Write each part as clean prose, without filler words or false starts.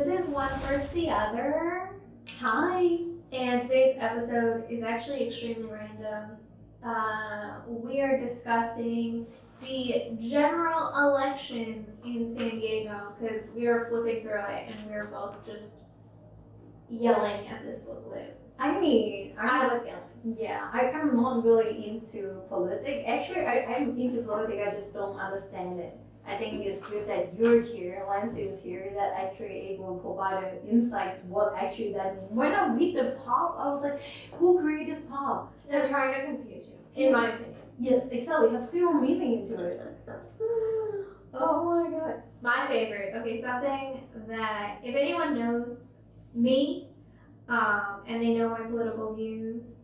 This is One versus the Other. Hi. And today's episode is actually extremely random. We are discussing the general elections in San Diego because we were flipping through it and we were both just yelling at this booklet. I mean, I was yelling. Yeah, I'm not really into politics. Actually, I'm into politics, I just don't understand it. I think it's good that you're here, Lance is here, that actually able to provide insights what actually that means. When I read the pop, I was like, who created this pop? They're trying to confuse you, in my opinion. Yes, exactly. Have zero meaning into it. Oh my god. My favorite. Okay, something that if anyone knows me, and they know my political views,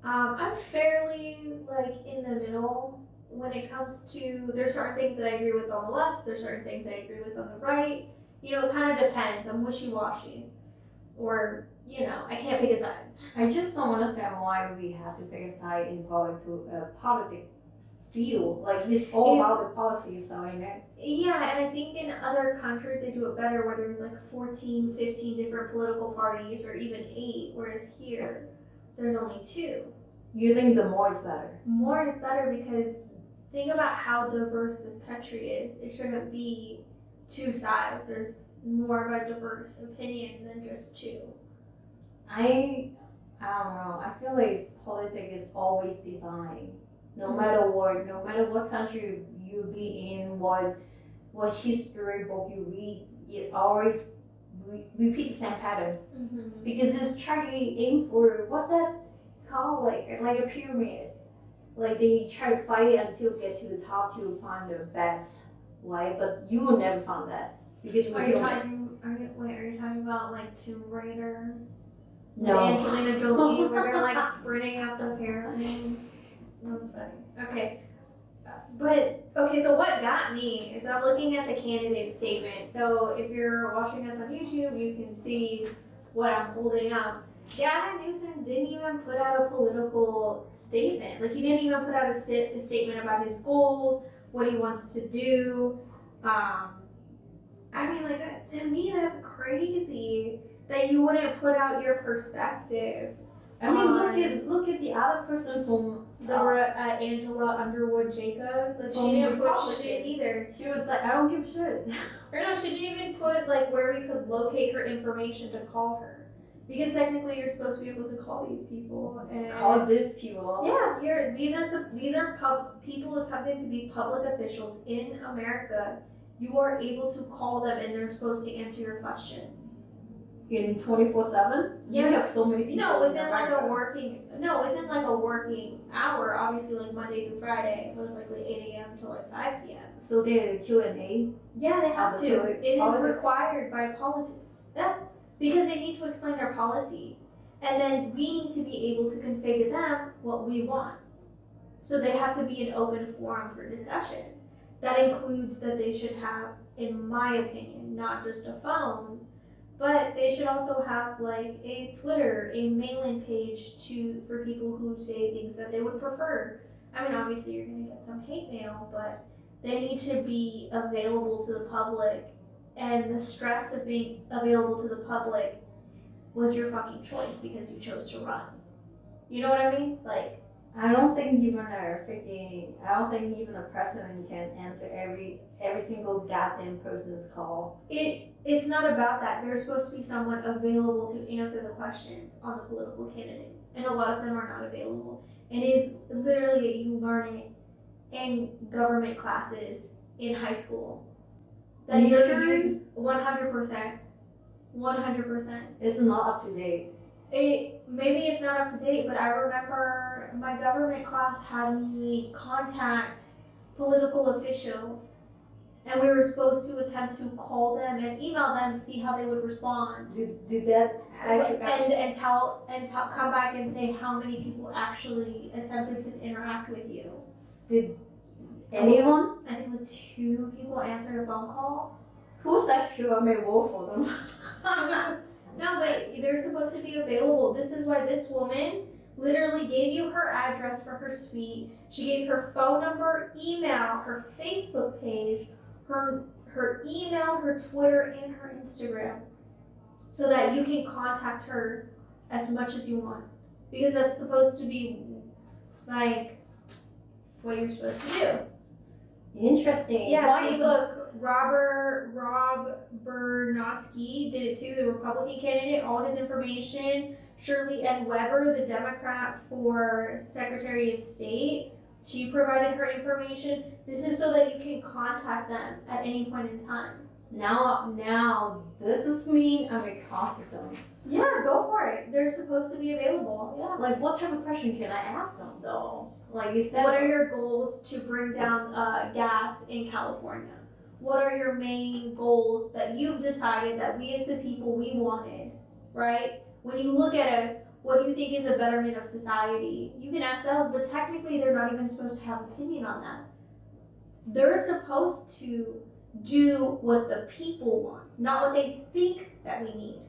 I'm fairly like in the middle when it comes to, there's certain things that I agree with on the left, there's certain things I agree with on the right. You know, it kind of depends. I'm wishy-washy. Or, you know, I can't pick a side. I just don't understand why we have to pick a side in politics field. Like, it's all about the policy side, right? Yeah, and I think in other countries they do it better where there's like 14, 15 different political parties or even 8, whereas here there's only 2. You think the more is better? More is better because think about how diverse this country is. It shouldn't be 2 sides. There's more of a diverse opinion than just 2. I don't know. I feel like politics is always divine. No matter what country you be in, what history book you read, it always repeat the same pattern. Mm-hmm. Because it's trying to aim for, what's that called? Like a pyramid. Like they try to fight until get to the top to find the best, right? But you will never find that because Are you talking about like Tomb Raider? No. With Angelina Jolie, where they're like sprinting up the pyramid. That's funny. Okay. So what got me is I'm looking at the candidate statement. So if you're watching us on YouTube, you can see what I'm holding up. Gavin Newsom didn't even put out a political statement. Like, he didn't even put out a statement about his goals, what he wants to do. I mean, like, that, to me, that's crazy that you wouldn't put out your perspective. I mean, look at the other person from Angela Underwood Jacobs. Like, she didn't put shit either. She was like, I don't give a shit. Or no, she didn't even put like where we could locate her information to call her. Because technically, you're supposed to be able to call these people. And call these people. Yeah, these are people attempting to be public officials in America. You are able to call them, and they're supposed to answer your questions. In 24/7. Yeah, you have so many people. No, within like a working hour. Obviously, like Monday through Friday, most likely 8 a.m. to like 5 p.m. So they Q&A. Yeah, they have to. It is required by policy. Yeah. Because they need to explain their policy. And then we need to be able to convey to them what we want. So they have to be an open forum for discussion. That includes that they should have, in my opinion, not just a phone, but they should also have like a Twitter, a mailing page for people who say things that they would prefer. I mean, obviously you're gonna get some hate mail, but they need to be available to the public. And the stress of being available to the public was your fucking choice because you chose to run. You know what I mean? Like, I don't think even a president can answer every single goddamn person's call. It's not about that. There's supposed to be someone available to answer the questions on the political candidate, and a lot of them are not available. And it is literally you learn it in government classes in high school. That you're 100%. 100%. It's not up to date. Maybe it's not up to date, but I remember my government class had me contact political officials, and we were supposed to attempt to call them and email them to see how they would respond. Did that actually and come back and say how many people actually attempted to interact with you? Did anyone? I think 2 people answered a phone call. Who's that 2? I may vote for them. No, but they're supposed to be available. This is why this woman literally gave you her address for her suite. She gave her phone number, email, her Facebook page, her email, her Twitter, and her Instagram. so that you can contact her as much as you want. Because that's supposed to be like what you're supposed to do. Interesting. Yeah, see, look, Rob Bernowski did it too, the Republican candidate, all his information. Shirley Ann Weber, the Democrat for Secretary of State, she provided her information. This is so that you can contact them at any point in time. Now, this is me. I'm gonna contact them. Yeah, go for it. They're supposed to be available. Yeah. Like, what type of question can I ask them though? Like, is that what are your goals to bring down gas in California? What are your main goals that you've decided that we as the people we wanted, right? When you look at us, what do you think is a betterment of society? You can ask those, but technically they're not even supposed to have an opinion on that. They're supposed to do what the people want, not what they think that we need.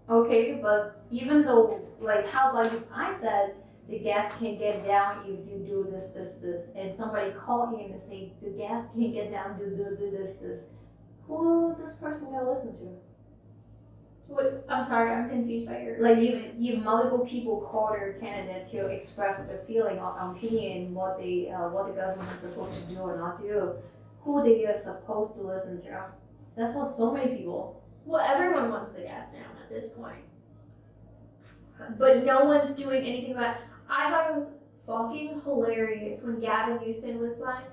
Okay, but even though, like, how about if I said the gas can't get down if you do this, and somebody called in and say the gas can't get down, do this. Who this person gonna listen to? What? I'm sorry, I'm confused by your like statement. you multiple people call their candidate to express their feeling or opinion what the government is supposed to do or not do. Who they are supposed to listen to? That's what so many people. Well, everyone wants the gas down at this point, but no one's doing anything about it. I thought it was fucking hilarious when Gavin Newsom was like,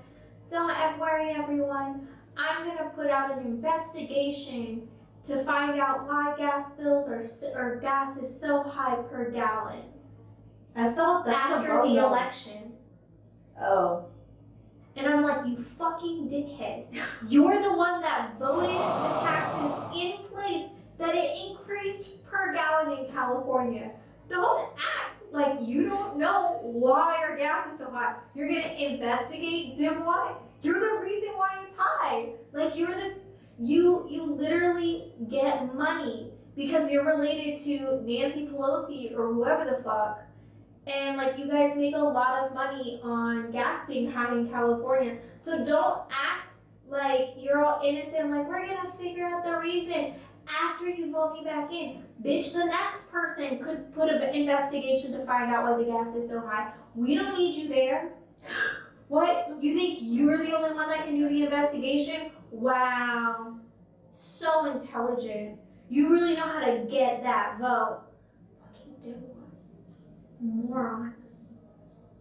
"Don't worry, everyone. I'm gonna put out an investigation to find out why gas bills or gas is so high per gallon." I thought that's after the election. Oh. And I'm like, you fucking dickhead. You're the one that voted the taxes in place that it increased per gallon in California. Don't act like you don't know why our gas is so high. You're gonna investigate dimwit. You're the reason why it's high. Like you literally get money because you're related to Nancy Pelosi or whoever the fuck. And like you guys make a lot of money on gas being high in California. So don't act like you're all innocent, like we're gonna figure out the reason after you vote me back in. Bitch, the next person could put an investigation to find out why the gas is so high. We don't need you there. What? You think you're the only one that can do the investigation? Wow. So intelligent. You really know how to get that vote. Fucking do it. Moron.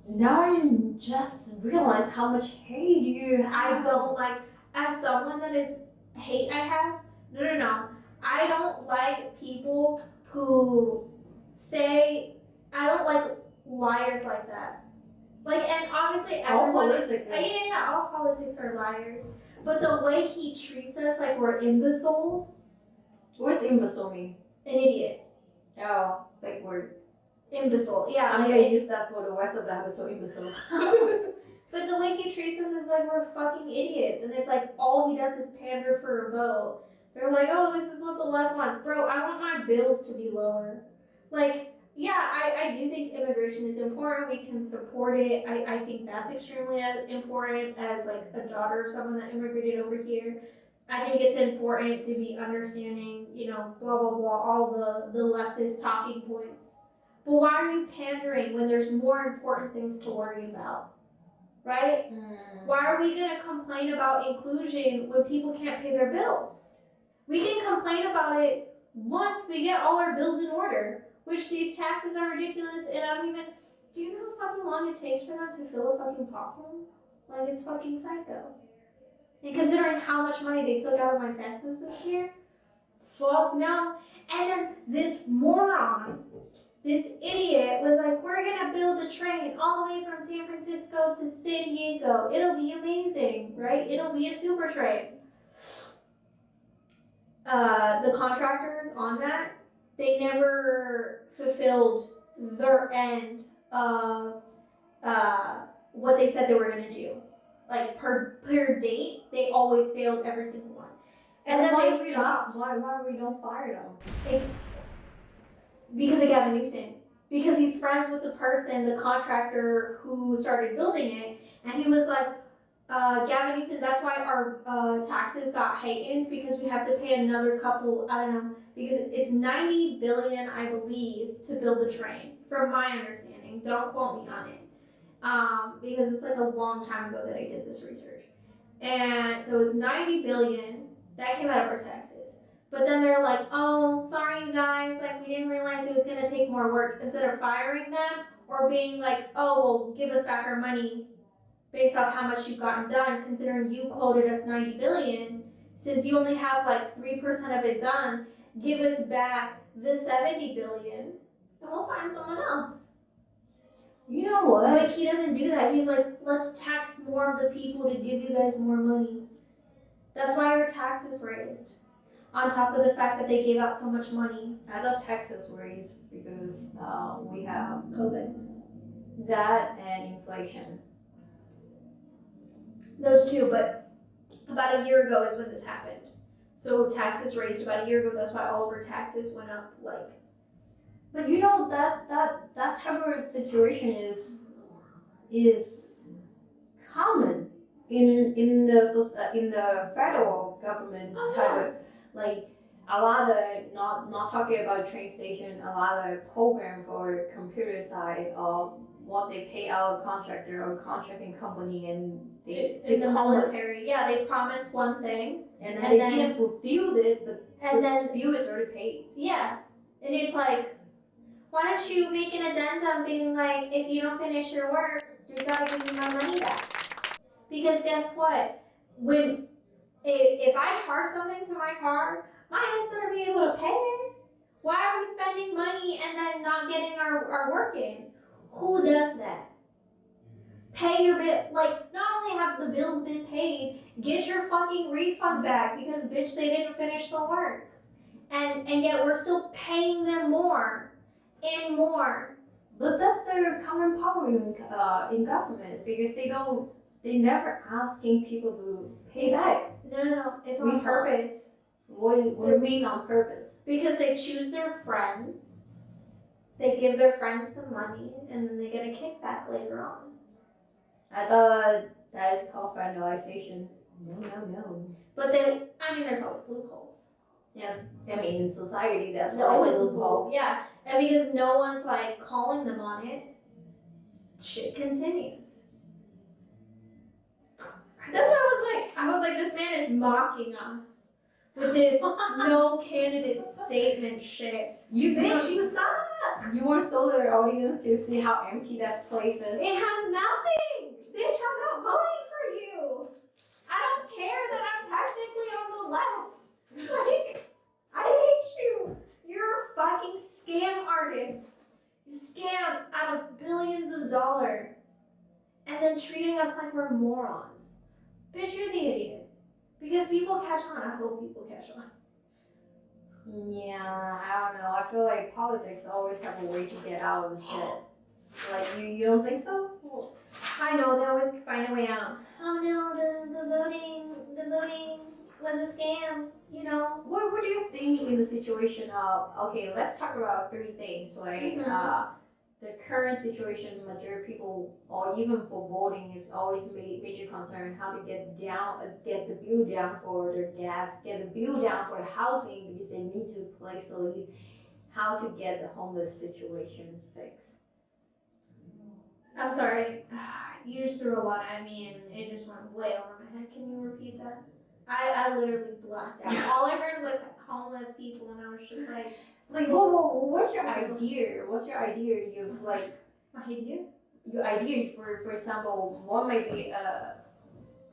Now I just realized how much hate you have. I don't like, as someone that is hate I have, no. I don't like people who say, I don't like liars like that. Like, and obviously everyone, all politics are liars. But the way he treats us like we're imbeciles. What's imbecile mean? An idiot. Oh, big word. Imbecile, yeah. I'm gonna use that for the rest of the episode, imbecile. But the way he treats us is like we're fucking idiots. And it's like all he does is pander for a vote. They're like, oh, this is what the left wants. Bro, I want my bills to be lower. Like, yeah, I do think immigration is important. We can support it. I think that's extremely important as like a daughter of someone that immigrated over here. I think it's important to be understanding, blah, blah, blah, all the leftist talking points. But why are you pandering when there's more important things to worry about? Right? Why are we going to complain about inclusion when people can't pay their bills? We can complain about it once we get all our bills in order, which these taxes are ridiculous, and I don't even, do you know how fucking long it takes for them to fill a fucking pothole? Like, it's fucking psycho. And considering how much money they took out of my taxes this year, fuck no. And then this moron, this idiot was like, we're gonna build a train all the way from San Francisco to San Diego. It'll be amazing, right? It'll be a super train. The contractors on that, they never fulfilled their end of what they said they were gonna do. Like per date, they always failed every single one. And then they stopped. Why we don't fire them? It's because of Gavin Newsom. Because he's friends with the person, the contractor who started building it, and he was like, Gavin Newsom, that's why our taxes got heightened, because we have to pay another couple, I don't know, because it's 90 billion, I believe, to build the train, from my understanding. Don't quote me on it. Because it's like a long time ago that I did this research. And so it was 90 billion that came out of our taxes. But then they're like, oh, sorry you guys, like we didn't realize it was gonna take more work. Instead of firing them or being like, oh, well, give us back our money based off how much you've gotten done, considering you quoted us 90 billion, since you only have like 3% of it done, give us back the 70 billion and we'll find someone else. You know what? But he doesn't do that. He's like, let's tax more of the people to give you guys more money. That's why your taxes raised. On top of the fact that they gave out so much money. I thought taxes raised because we have COVID. That and inflation. Those two, but about a year ago is when this happened. So taxes raised about a year ago. That's why all of our taxes went up. Like, but you know that type of situation is common in the federal government type of, like a lot of not talking about train station, a lot of program for computer side of what they pay out a contractor or contracting company, and they in the military, yeah, they promised one thing and then they didn't fulfill it, but then bill is already paid. Yeah, and it's like, why don't you make an addendum being like, if you don't finish your work, you gotta give me my money back. Because guess what? If I charge something to my car, my ass better be able to pay it. Why are we spending money and then not getting our work in? Who does that? Pay your bill. Like, not only have the bills been paid, get your fucking refund back, because bitch, they didn't finish the work. And yet we're still paying them more and more. But that's their common problem in government, because they never asking people to pay back. No, it's on purpose. What do you mean on purpose? Because they choose their friends, they give their friends the money, and then they get a kickback later on. I thought that is called vandalization. No. But there's always loopholes. Yes, I mean in society there's always loopholes. Yeah, and because no one's like calling them on it, shit continues. That's why I was like, this man is mocking us with this no candidate statement shit. You bitch, you suck. You want to show the audience to see how empty that place is. It has nothing. Bitch, I'm not voting for you. I don't care that I'm technically on the left. Like, I hate you. You're a fucking scam artist. You scammed out of billions of dollars and then treating us like we're morons. Bitch, you're the idiot. Because people catch on. I hope people catch on. Yeah, I don't know. I feel like politics always have a way to get out of shit. Like, you don't think so? Well, I know, they always find a way out. Oh no, the voting was a scam, you know. What do you think in the situation of, okay, let's talk about three things, right? Mm-hmm. The current situation, majority of people, or even for voting, is always major concern how to get the bill down for their gas, get the bill down for the housing, because they need to place the lead, how to get the homeless situation fixed. I'm sorry, you just threw a lot at me and it just went way over my head. Can you repeat that? I literally blacked out. All I heard was homeless people, and I was just like, whoa, what's your idea? What's your idea? You like my idea? Your idea, for example, what might be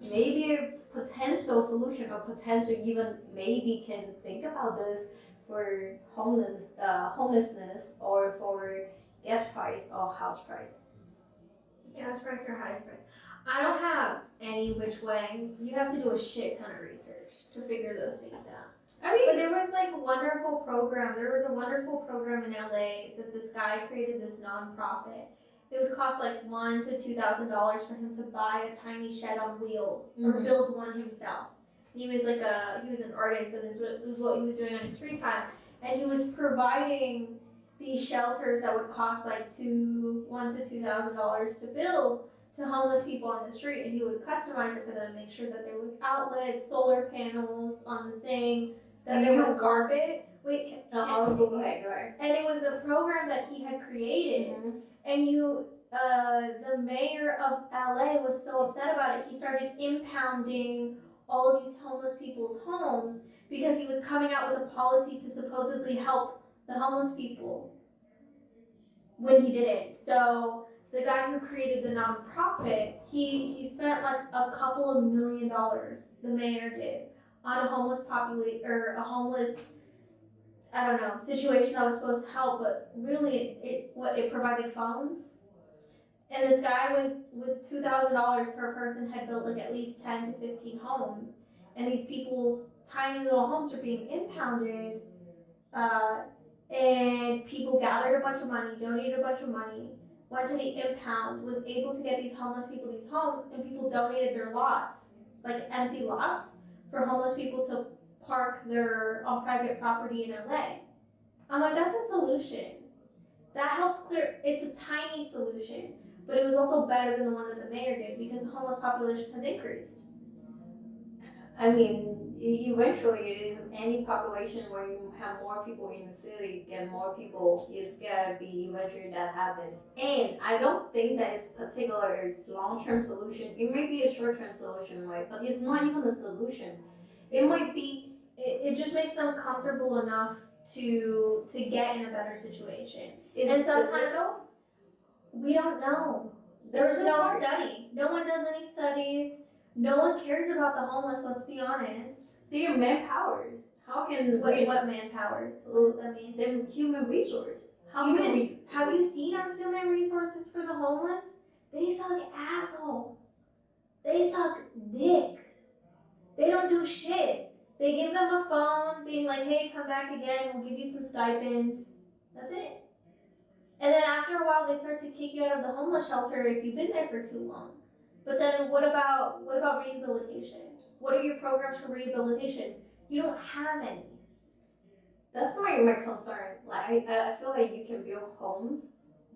maybe a potential solution, or potential even maybe can think about this for homelessness, or for gas price or house price. Gas price or house price? I don't have any which way. You have to do a shit ton of research to figure those things out. But there was like a wonderful program. There was a wonderful program in LA that this guy created, this nonprofit. It would cost like $1,000 to $2,000 for him to buy a tiny shed on wheels, or build one himself. He was an artist, so this was what he was doing on his free time, and he was providing these shelters that would cost like $1,000 to $2,000 to build, to homeless people on the street, and he would customize it for them, make sure that there was outlets, solar panels on the thing, that there was carpet. Wait, go ahead. And it was a program that he had created, and the mayor of LA was so upset about it, he started impounding all of these homeless people's homes because he was coming out with a policy to supposedly help the homeless people when he did it. So the guy who created the nonprofit, he spent like a couple of $1 million, the mayor did, on a homeless I don't know, situation that was supposed to help, but really it provided phones. And this guy was with $2,000 per person had built like at least 10 to 15 homes, and these people's tiny little homes are being impounded, and people gathered a bunch of money, donated a bunch of money, went to the impound, was able to get these homeless people these homes, and people donated their lots, like empty lots, for homeless people to park on private property in LA. I'm like, that's a solution. That helps clear. It's a tiny solution, but it was also better than the one that the mayor did because the homeless population has increased. I mean, eventually, any population where you have more people in the city, get more people, is gonna be eventually that happen. And I don't think that it's a particular long-term solution. It may be a short-term solution, right? But it's not even a solution. It might be. It just makes them comfortable enough to get in a better situation. And sometimes we don't know. There's no study. No one does any studies. No one cares about the homeless, let's be honest. They are manpowers. How can what manpowers? What does that mean? They're human resource. Have you seen our human resources for the homeless? They suck asshole. They suck dick. They don't do shit. They give them a phone being like, hey, come back again, we'll give you some stipends. That's it. And then after a while they start to kick you out of the homeless shelter if you've been there for too long. But then what about rehabilitation? What are your programs for rehabilitation? You don't have any. That's my concern. Like I feel like you can build homes,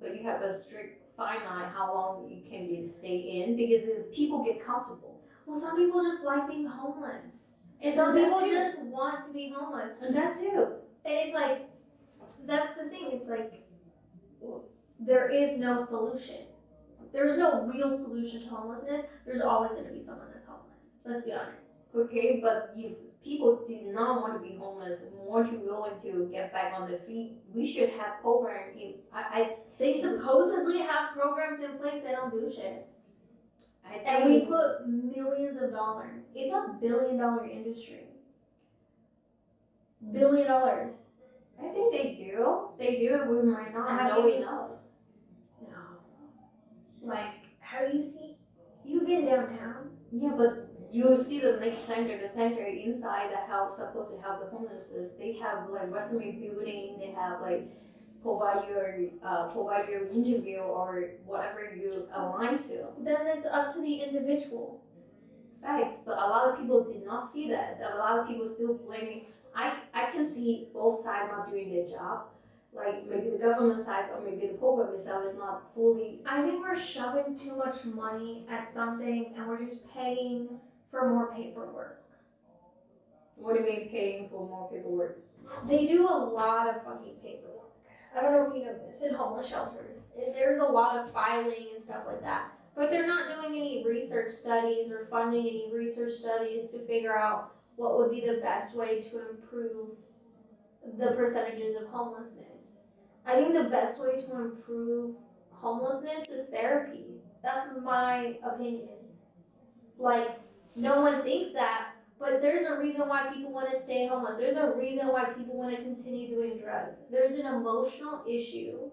but you have a strict fine line how long you can stay in because people get comfortable. Well, some people just like being homeless. And some people just want to be homeless. And that too. And it's like, that's the thing. It's like, there is no solution. There's no real solution to homelessness. There's always going to be someone that's homeless. Let's be honest. Okay, but if people did not want to be homeless, more to willing to get back on their feet, we should have programs. They supposedly have programs in place that don't do shit. And we put millions of dollars. It's a $1 billion industry. $1 billion. I think they do. They do. We might not know enough. No. Like, how do you see? You've been downtown. Yeah, but you see the next center, the center inside the house supposed to help the homelessness. They have like resume building. They have like provide your interview or whatever you align to. Then it's up to the individual. Facts, but a lot of people did not see that. A lot of people still blaming. I can see both sides not doing their job. Like maybe the government side or maybe the program itself is not fully. I think we're shoving too much money at something and we're just paying for more paperwork. What do you mean paying for more paperwork? They do a lot of fucking paperwork. I don't know if you know this, in homeless shelters. There's a lot of filing and stuff like that. But they're not doing any research studies or funding any research studies to figure out what would be the best way to improve the percentages of homelessness. I think the best way to improve homelessness is therapy. That's my opinion. Like, no one thinks that, but there's a reason why people want to stay homeless. There's a reason why people want to continue doing drugs. There's an emotional issue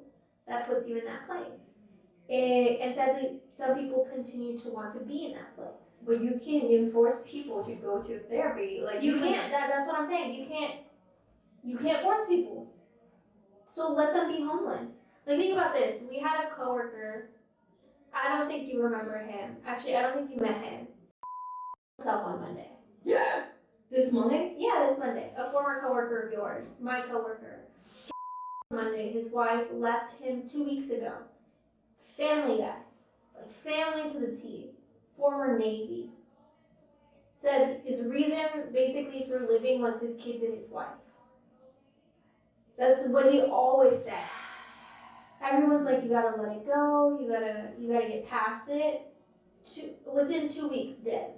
that puts you in that place. And sadly, some people continue to want to be in that place. But you can't enforce people to go to therapy. Like you can't. That's what I'm saying. You can't force people. So let them be homeless. Like, think about this. We had a coworker. I don't think you remember him. Actually, I don't think you met him. Himself on Monday. Yeah. This Monday? Yeah, this Monday. A former coworker of yours. My coworker. Monday, his wife left him 2 weeks ago. Family guy. like family to the T, former Navy, said his reason basically for living was his kids and his wife. That's what he always said. Everyone's like, you gotta let it go, you gotta get past it. Within 2 weeks, dead.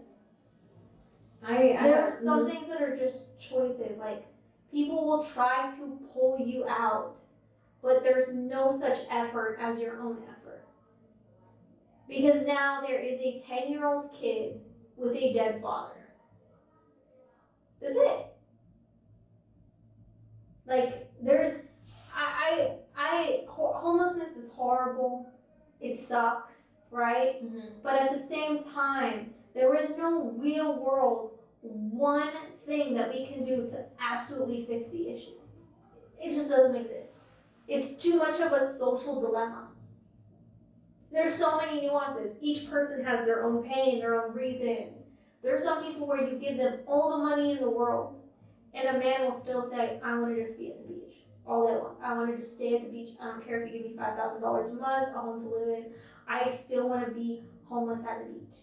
There are some things that are just choices. Like, people will try to pull you out, but there's no such effort as your own effort. Because now there is a 10-year-old kid with a dead father. That's it. Like, homelessness is horrible. It sucks, right? Mm-hmm. But at the same time, there is no real world one thing that we can do to absolutely fix the issue. It just doesn't exist. It's too much of a social dilemma. There's so many nuances. Each person has their own pain, their own reason. There are some people where you give them all the money in the world, and a man will still say, I want to just be at the beach all day long. I want to just stay at the beach. I don't care if you give me $5,000 a month, a home to live in. I still want to be homeless at the beach.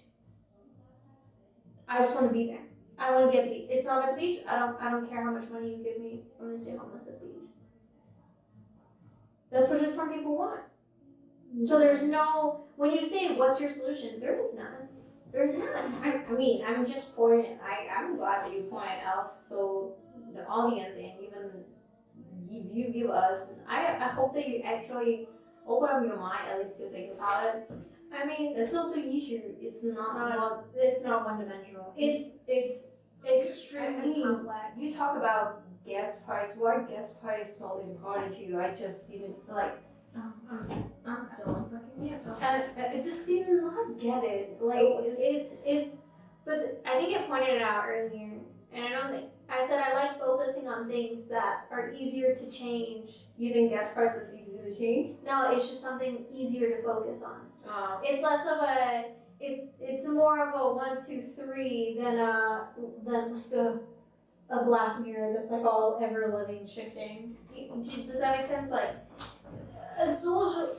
I just want to be there. I want to be at the beach. It's not at the beach. I don't care how much money you give me. I'm going to stay homeless at the beach. That's what just some people want. So there's no, when you say, what's your solution? There is none. There's none. I mean, I'm just pointing, I'm glad that you pointed out so the audience and even you view us, I hope that you actually open up your mind at least to think about it. I mean, the social issue, it's not one-dimensional. It's extremely complex. You talk about gas price. Why gas price is so important to you? I just didn't like. I'm still on fucking mute. I just did not get it. Like it's. But I think I pointed it out earlier, and I don't think I said I like focusing on things that are easier to change. You think gas price is easy to change? No, it's just something easier to focus on. It's less of a. It's more of a 1, 2, 3 than like a glass mirror that's like all ever living, shifting. Does that make sense? Like a social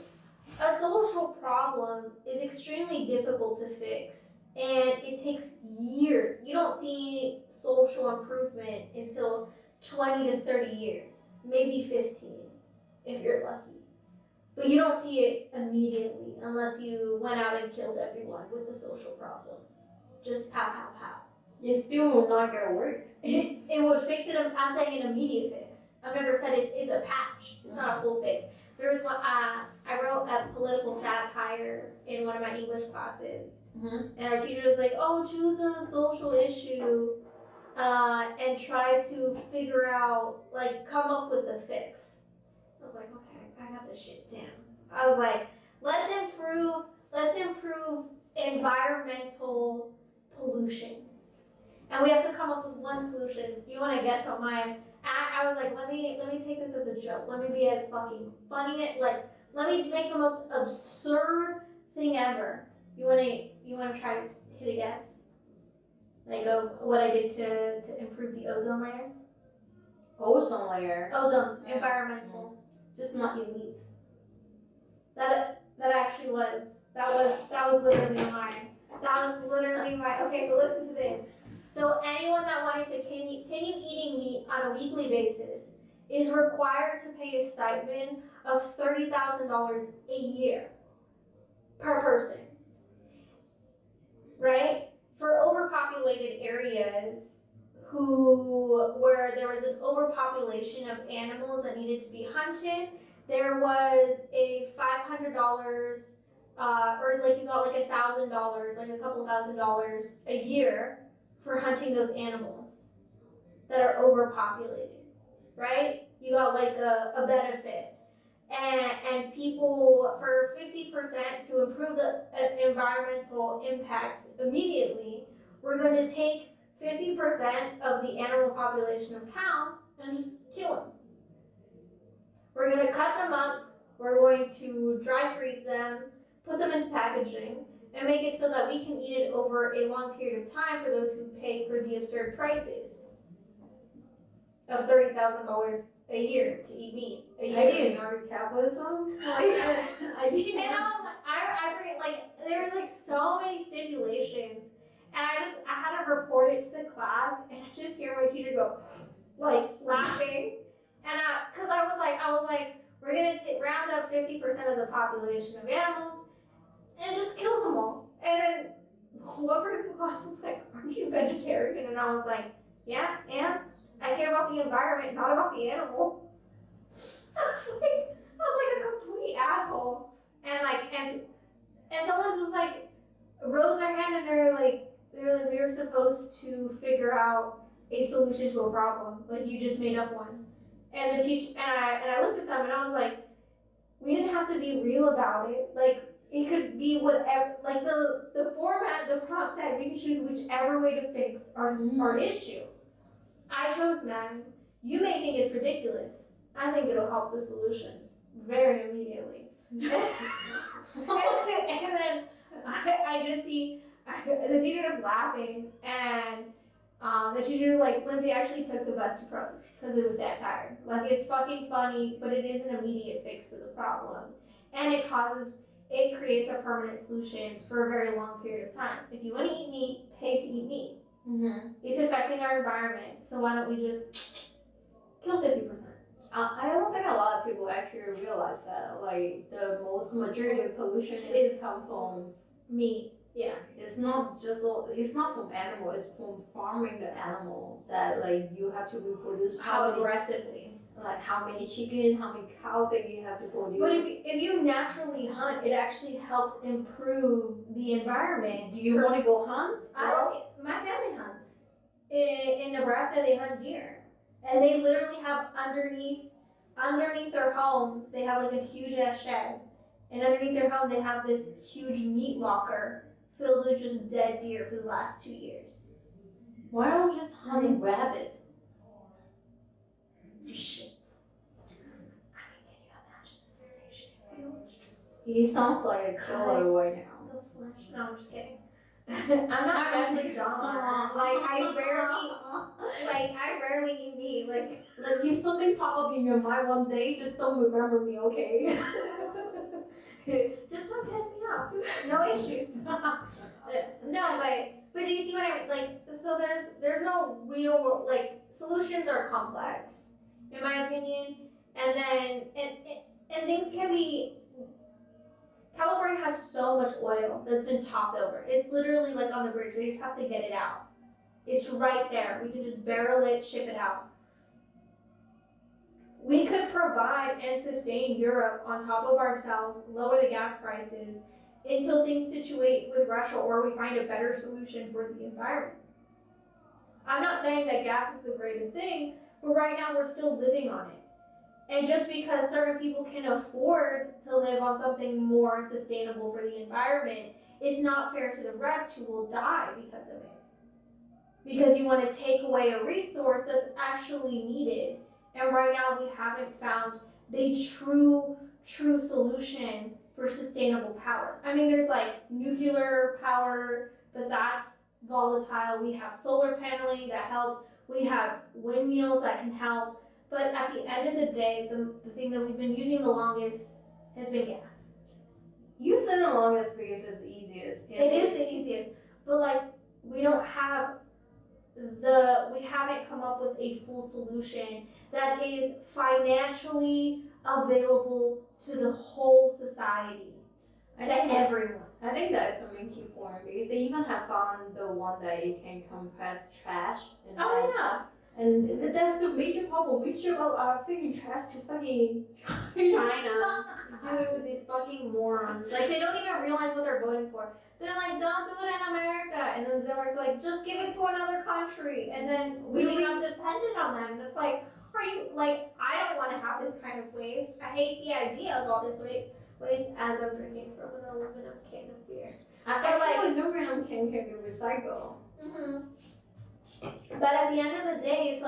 problem is extremely difficult to fix, and it takes years. You don't see social improvement until 20 to 30 years, maybe 15 if you're lucky. But you don't see it immediately unless you went out and killed everyone with the social problem. Just pow, pow, pow. It still not gonna work. It would fix it. I'm saying an immediate fix. I've never said it's a patch. It's not a full fix. There was one, I wrote a political satire in one of my English classes. Mm-hmm. And our teacher was like, oh, choose a social issue and try to figure out, like, come up with the fix. I was like, okay, I got this shit down. I was like, let's improve environmental pollution. And we have to come up with one solution. You want to guess what mine? I was like, let me take this as a joke. Let me be as fucking funny. Let me make the most absurd thing ever. You want to try to hit a guess? Like of what I did to improve the ozone layer? Ozone layer. Ozone, environmental, just not elite. That actually was. That was literally mine. That was literally mine. Okay, but listen to this. So anyone that wanted to continue eating meat on a weekly basis is required to pay a stipend of $30,000 a year per person, right? For overpopulated areas where there was an overpopulation of animals that needed to be hunted, there was a $500 or like you got like $1,000, like a couple $1,000 a year for hunting those animals that are overpopulated, right? You got like a benefit. And people, for 50% to improve the environmental impact immediately, we're going to take 50% of the animal population of cows and just kill them. We're going to cut them up, we're going to dry freeze them, put them into packaging, and make it so that we can eat it over a long period of time for those who pay for the absurd prices of $30,000 a year to eat meat. I didn't know capitalism. I didn't. And I was like, I forget, like there was like so many stipulations, and I had to report it to the class, and I just hear my teacher go, like laughing, and cause I was like, we're gonna round up 50% of the population of animals, and just kill them all. And then one person in the class was like, aren't you vegetarian? And I was like, yeah, and I care about the environment, not about the animal. I was like a complete asshole. And someone was like, rose their hand, and they're like, we were supposed to figure out a solution to a problem. Like, you just made up one. And the teacher, and I looked at them, and I was like, we didn't have to be real about it. Like, it could be whatever, like the format, the prompt said we could choose whichever way to fix our issue. I chose none. You may think it's ridiculous. I think it'll help the solution very immediately. and then I just see the teacher just laughing, and the teacher was like, Lindsay actually took the best approach because it was satire. Like, it's fucking funny, but it is an immediate fix to the problem, and it creates a permanent solution for a very long period of time. If you want to eat meat, pay to eat meat. Mm-hmm. It's affecting our environment, so why don't we just kill 50%? I don't think a lot of people actually realize that. Like, the majority of pollution is come from meat. Yeah. It's not from animal, it's from farming the animal that, like, you have to reproduce. How aggressively. Like, how many chicken, how many cows that you have to produce. But if you naturally hunt, it actually helps improve the environment. Do you want to go hunt? My family hunts. In Nebraska, they hunt deer. And they literally have underneath their homes, they have like a huge ass shed. And underneath their home, they have this huge meat locker filled with just dead deer for the last 2 years. Why don't we just hunt rabbits? Shit. I mean, can you imagine the sensation it feels to just... He sounds like a killer right now. The flesh. No, I'm just kidding. I'm not actually dumb. I rarely eat meat. Like if something pop up in your mind one day, just don't remember me, okay? Just don't piss me off. No issues. No, but do you see what I mean? Like, so there's no real, like, solutions are complex, in my opinion, and then and things can be. California has so much oil that's been topped over. It's literally like on the bridge. They just have to get it out. It's right there. We can just barrel it, ship it out. We could provide and sustain Europe on top of ourselves, lower the gas prices until things situate with Russia or we find a better solution for the environment. I'm not saying that gas is the greatest thing, but right now we're still living on it. And just because certain people can afford to live on something more sustainable for the environment, it's not fair to the rest who will die because of it. Because you want to take away a resource that's actually needed. And right now we haven't found the true solution for sustainable power. I mean, there's like nuclear power, but that's volatile. We have solar paneling that helps. We have windmills that can help. But at the end of the day, the thing that we've been using the longest has been gas. You said the longest because it's the easiest. It is the easiest. But like, we haven't come up with a full solution that is financially available to the whole society, everyone. I think that is a main key point because they even have found the one that you can compress trash. Yeah. And that's the major problem. We ship out our freaking trash to fucking China. Dude, these fucking morons. Like, they don't even realize what they're voting for. They're like, don't do it in America. And then the Democrats like, just give it to another country. And then we become dependent on them. And it's like, are you, like, I don't want to have this kind of waste. I hate the idea of all this waste as I'm drinking from an aluminum can of beer. Actually, aluminum can be recycled. Mm-hmm. But at the end of the day,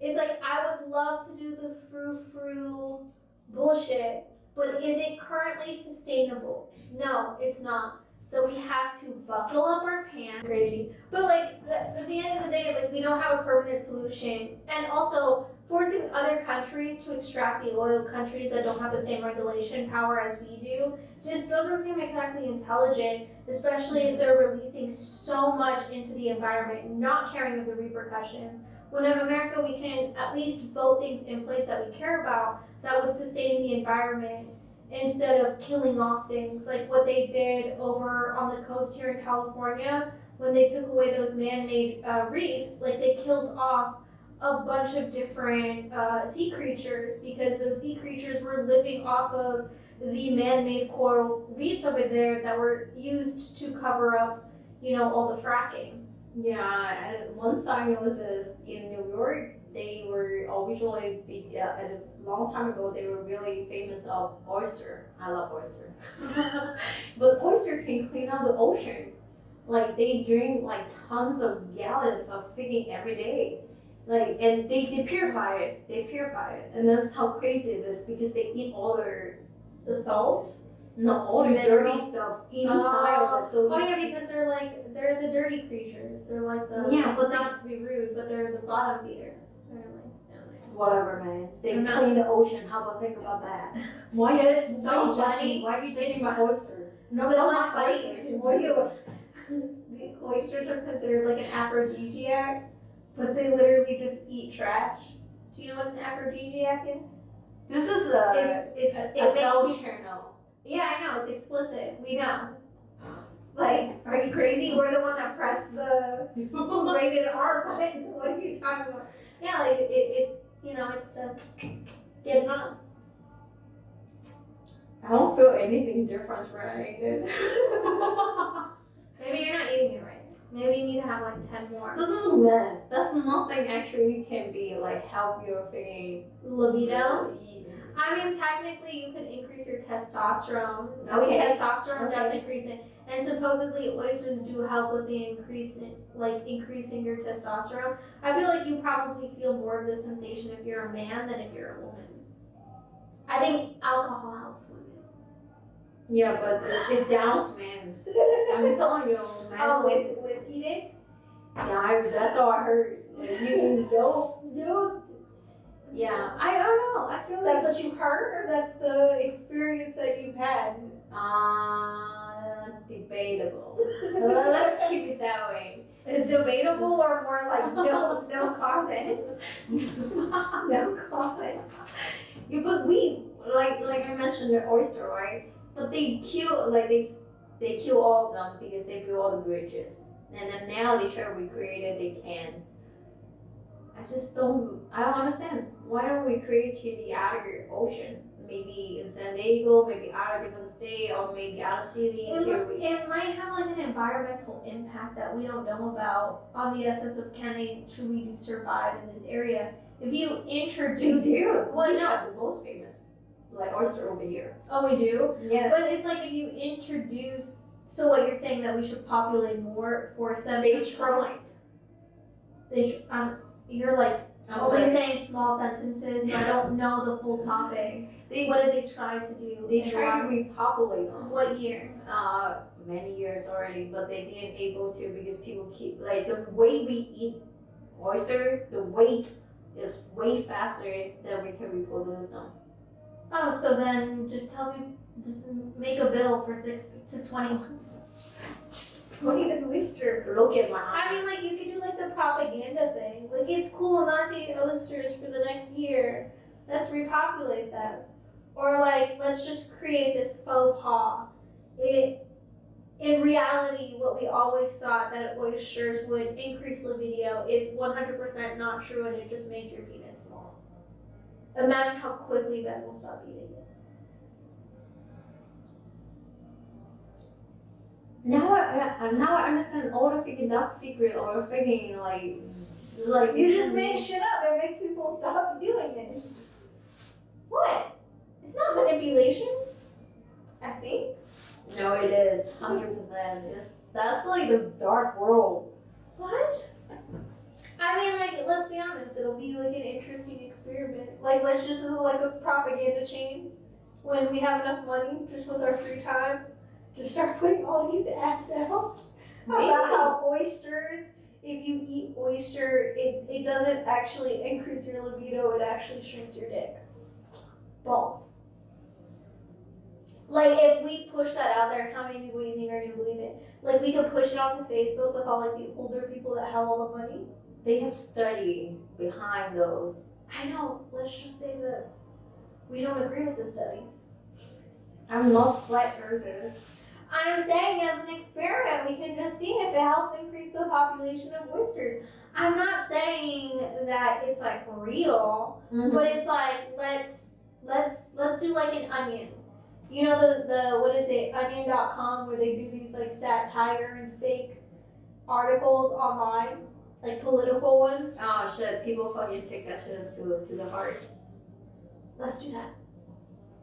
it's like I would love to do the frou-frou bullshit, but is it currently sustainable? No, it's not. So we have to buckle up our pants. Crazy. But like at the end of the day, like we don't have a permanent solution. And also forcing other countries to extract the oil, countries that don't have the same regulation power as we do, just doesn't seem exactly intelligent, especially if they're releasing so much into the environment, not caring of the repercussions. When in America we can at least vote things in place that we care about that would sustain the environment instead of killing off things like what they did over on the coast here in California when they took away those man-made reefs. Like they killed off a bunch of different sea creatures because those sea creatures were living off of the man-made coral reefs over there that were used to cover up, all the fracking. Yeah, one side was in New York. They were originally, at a long time ago, they were really famous of oyster. I love oyster. But oyster can clean out the ocean. Like they drink like tons of gallons of feeding every day. Like, and they purify it. They purify it. And that's how crazy it is because they eat all the salt. No, all the dirty stuff inside of it. So yeah, because they're the dirty creatures. They're like the but not to be rude, but they're the bottom feeders. They're like whatever, man. They clean the ocean. How about think about that? Why are you judging my oyster? No, but what's funny? The oysters are considered like an aphrodisiac, but they literally just eat trash. Do you know what an aphrodisiac is? This is it adult channel. Yeah, I know, it's explicit. We know. Like, are you crazy? We're the one that pressed the rated R button. What are you talking about? Yeah, like, it's to get it on. I don't feel anything different when I eat it. Maybe you're not eating it right. Maybe you need to have like 10 more. This is myth. That's nothing actually can be like help your thinking libido. I mean, technically, you can increase your testosterone. Okay. Testosterone does increase it, and supposedly oysters do help with the increasing your testosterone. I feel like you probably feel more of the sensation if you're a man than if you're a woman. I think alcohol helps women. Yeah, but it downs men. I'm telling you, man. Oh, whiskey dick? Yeah, that's all I heard. You don't. Yeah, I don't know. I feel like that's what you heard, or that's the experience that you've had. Debatable. Let's keep it that way. Debatable, or more like no comment. No comment. Yeah, but we like I mentioned the oyster, right? But they kill they kill all of them because they build all the bridges, and then now they try to recreate it. They can. I don't understand. Why don't we create the outer ocean? Maybe in San Diego, maybe out of different state, or maybe out of cities. It might have like an environmental impact that we don't know about on the essence of can they truly do survive in this area. If you introduce, we have the most famous like oyster over here. Oh, we do? Yeah. But it's like if you introduce, so what you're saying that we should populate more, force them to tried. You're like only saying small sentences, so I don't know the full topic. What did they try to do? They tried to repopulate them. What year? Many years already, but they didn't able to because people keep like the way we eat oyster, the weight is way faster than we can reproduce them. Oh, so then just make a bill for 6 to 20 months. Don't eat an oyster. Look at my eyes. I mean, like, you could do, like, the propaganda thing. Like, it's cool not to eat oysters for the next year. Let's repopulate them. Or, like, let's just create this faux pas. In reality, what we always thought that oysters would increase libido is 100% not true, and it just makes your penis small. Imagine how quickly Ben will stop eating it. Now I understand all the freaking dark secret or freaking like you just make shit up that makes people stop doing it. What? It's not manipulation. I think. No, it is 100%. That's like the dark world. What? I mean, like, let's be honest. It'll be like an interesting experiment. Like, let's just do like a propaganda chain when we have enough money, just with our free time. Just start putting all these ads out about how oysters if you eat oyster, it doesn't actually increase your libido, it actually shrinks your dick. Balls. Like, if we push that out there, how many people do you think are going to believe it? Like, we could push it onto Facebook with all, like, the older people that have all the money. They have study behind those. I know. Let's just say that we don't agree with the studies. I'm not flat earther. I'm saying as an experiment, we can just see if it helps increase the population of oysters. I'm not saying that it's, like, real, but it's like, let's do, like, an Onion. You know the what is it, onion.com, where they do these like satire and fake articles online, like political ones. Oh shit, people fucking take that shit to the heart. Let's do that.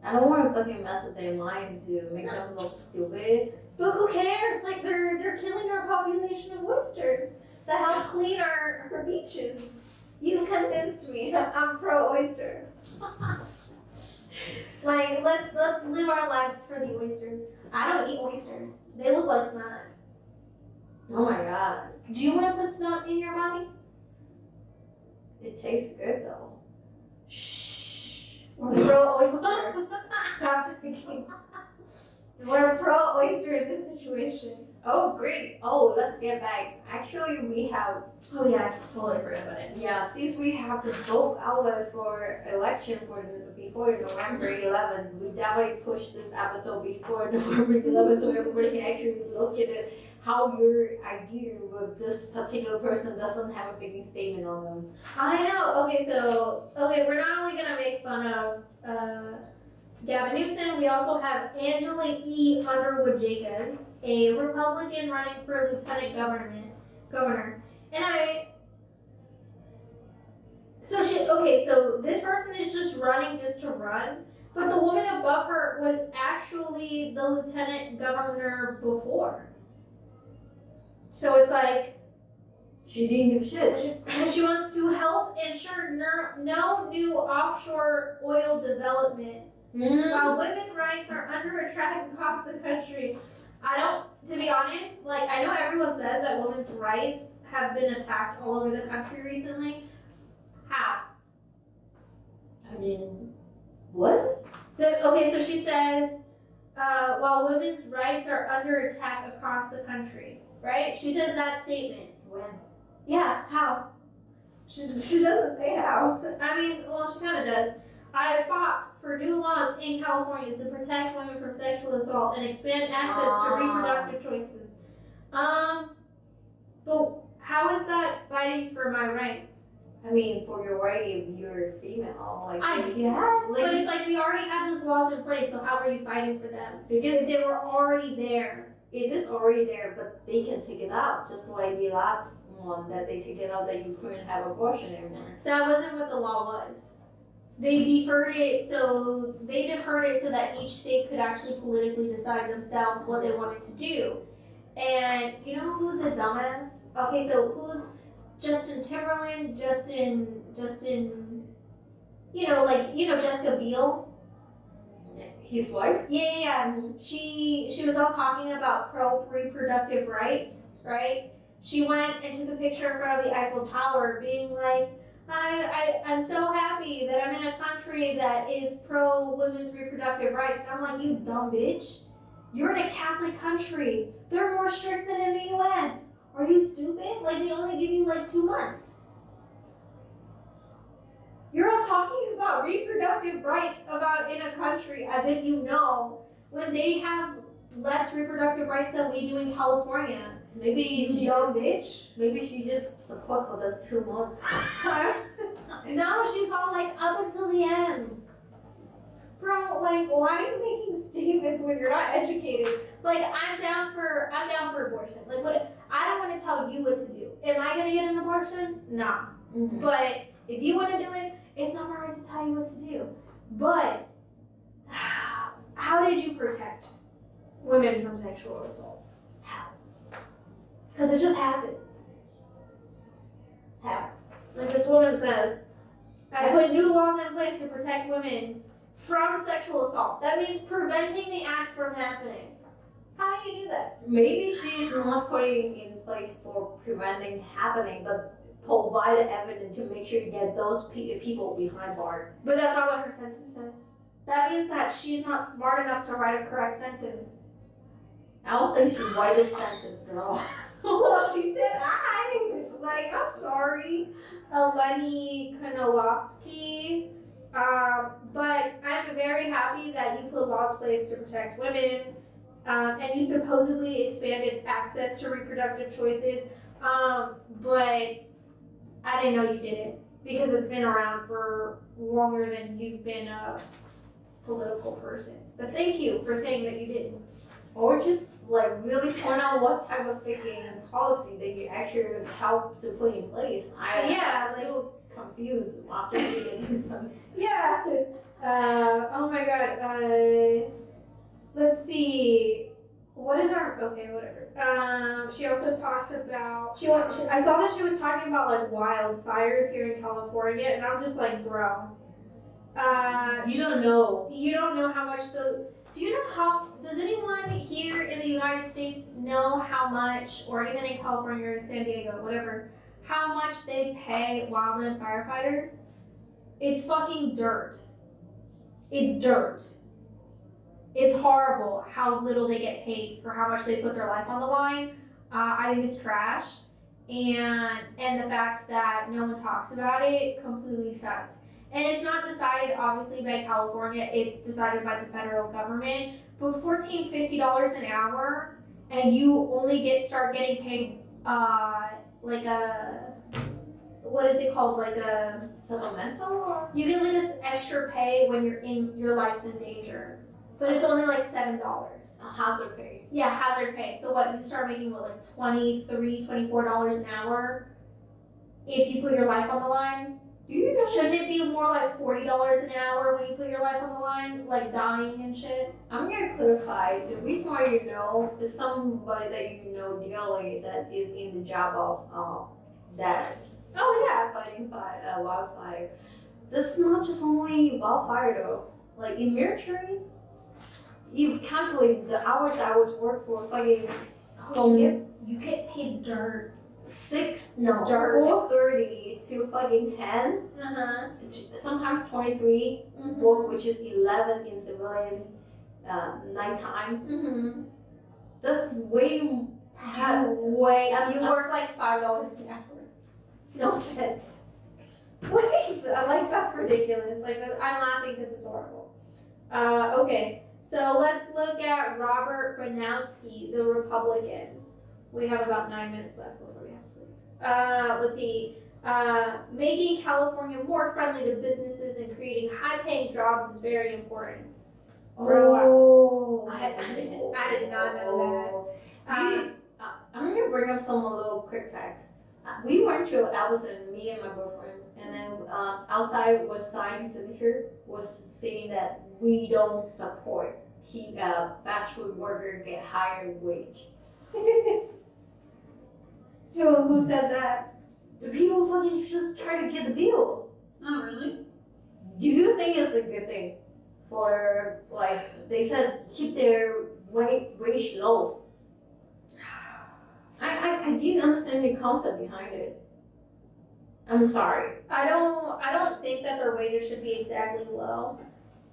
I don't want to fucking mess with their mind to make them look stupid. But who cares? Like they're killing our population of oysters that help clean our beaches. You convinced me. I'm pro oyster. Like, let's live our lives for the oysters. I don't eat oysters. They look like snot. Oh my god. Do you want to put snot in your body? It tastes good though. Shh. We're pro oyster. Stop drinking. We're pro oyster in this situation. Oh great. Oh, let's get back. Actually, we have. Oh yeah, I totally forgot about it. Yeah, since we have the vote outlet for election before November 11th, we definitely push this episode before November 11th so everybody can actually look at it. How your idea with this particular person doesn't have a big statement on them. I know. Okay, we're not only gonna make fun of Gavin Newsom, we also have Angela E. Underwood Jacobs, a Republican running for lieutenant governor. And so this person is just running just to run, but the woman above her was actually the lieutenant governor before. So it's like, she didn't give shit. She wants to help ensure no new offshore oil development. While women's rights are under attack across the country. To be honest, like, I know everyone says that women's rights have been attacked all over the country recently. How? I mean, what? So she says, while women's rights are under attack across the country, right? She says that statement. When? Yeah, how? She doesn't say how. I mean, well, she kind of does. I have fought for new laws in California to protect women from sexual assault and expand access to reproductive choices. But how is that fighting for my rights? I mean, for your right if you're female, like I guess, but it's like we already had those laws in place, so how are you fighting for them? Because they were already there. It is already there, but they can take it out, just like the last one that they took it out that you couldn't have abortion anymore. That wasn't what the law was. They deferred it so that each state could actually politically decide themselves what they wanted to do. And you know who's a dumbass? Okay, so who's Justin Timberland, Justin, Jessica Biel? His wife? Yeah. She was all talking about pro-reproductive rights, right? She went and took a picture in front of the Eiffel Tower being like, I'm so happy that I'm in a country that is pro-women's reproductive rights. And I'm like, you dumb bitch. You're in a Catholic country. They're more strict than in the US. Are you stupid? Like, they only give you like 2 months. You're all talking about reproductive rights in a country as if you know when they have less reproductive rights than we do in California. Maybe she dumb bitch. Maybe she just support for the 2 months. No, she's all like up until the end. Bro, like, why are you making statements when you're not educated? Like, I'm down for abortion. Like, what? I don't want to tell you what to do. Am I gonna get an abortion? Nah. Mm-hmm. But if you want to do it, it's not my right to tell you what to do. But how did you protect women from sexual assault? How? Because it just happens. How? Like this woman says, I put new laws in place to protect women from sexual assault. That means preventing the act from happening. How do you do that? Maybe she's not putting in place for preventing happening, but provide evidence to make sure you get those people behind bars. But that's not what her sentence says. That means that she's not smart enough to write a correct sentence. I don't think she write a sentence, girl. Well, she said I'm sorry, Eleni Konolovsky. But I'm very happy that you put laws in place to protect women, and you supposedly expanded access to reproductive choices. But I didn't know you did it because it's been around for longer than you've been a political person. But thank you for saying that you didn't. Or just like really point out what type of thinking and policy that you actually help to put in place. I'm still confused after reading this. Yeah. Oh my god. Let's see. What is our whatever. She also talks about I saw that she was talking about like wildfires here in California, and I'm just like, bro. You don't know. You don't know how much do you know how, does anyone here in the United States know how much, or even in California or in San Diego, whatever, how much they pay wildland firefighters? It's fucking dirt. It's dirt. It's horrible how little they get paid for how much they put their life on the line. I think it's trash. And the fact that no one talks about it completely sucks. And it's not decided, obviously, by California. It's decided by the federal government. But $14, $50 an hour, and you only start getting paid like a, what is it called? Like a supplemental? Or? You get like this extra pay when your life's in danger. But it's only like $7. Hazard pay. Yeah, hazard pay. So what, you start making what, like $23, $24 an hour if you put your life on the line? You know, shouldn't it be more like $40 an hour when you put your life on the line, like dying and shit? I'm gonna clarify. The reason why you know is somebody that you know dearly that is in the job of that. Oh yeah, fighting wildfire. This is not just only wildfire though. Like in military, you calculate the hours that I was work for fucking. You get paid dirt. 4:30 to fucking 10. Sometimes 23, which is 11 in civilian nighttime. That's way. You work like $5 an hour. No offense. That's ridiculous. I'm laughing because it's horrible. Okay, so let's look at Robert Banowski, the Republican. We have about 9 minutes left before we have to leave. Let's see. Making California more friendly to businesses and creating high-paying jobs is very important. Oh, I did not know that. I'm gonna bring up some little quick facts. We went to Allison, me and my boyfriend, and then outside was sign signature was saying that we don't support fast food worker get higher wage. Who said that? The people fucking just try to get the bill. Oh, really? Do you think it's a good thing for, like, they said keep their wage low? I didn't understand the concept behind it. I'm sorry. I don't think that their wages should be exactly low,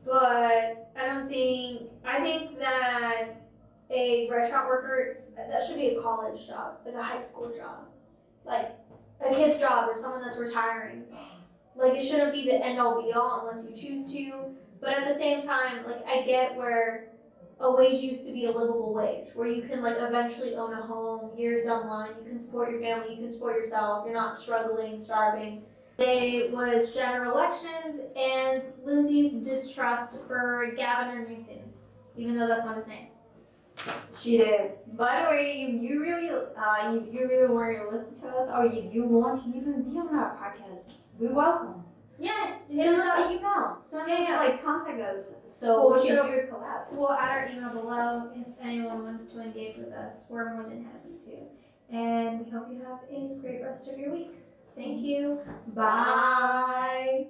but I think that a restaurant worker, that should be a college job, like a high school job, like a kid's job or someone that's retiring. Like, it shouldn't be the end all be all unless you choose to, but at the same time, like, I get where a wage used to be a livable wage, where you can like eventually own a home years down the line, you can support your family, you can support yourself, you're not struggling, starving. Today was general elections and Lindsay's distrust for Gavin Newsom, even though that's not his name. She did. By the way, if you really want to listen to us, or if you want to even be on our podcast, we're welcome. Yeah, send us an email. Like contact us so we can do a collab. We'll add our email below if anyone wants to engage with us. We're more than happy to. And we hope you have a great rest of your week. Thank you. Bye.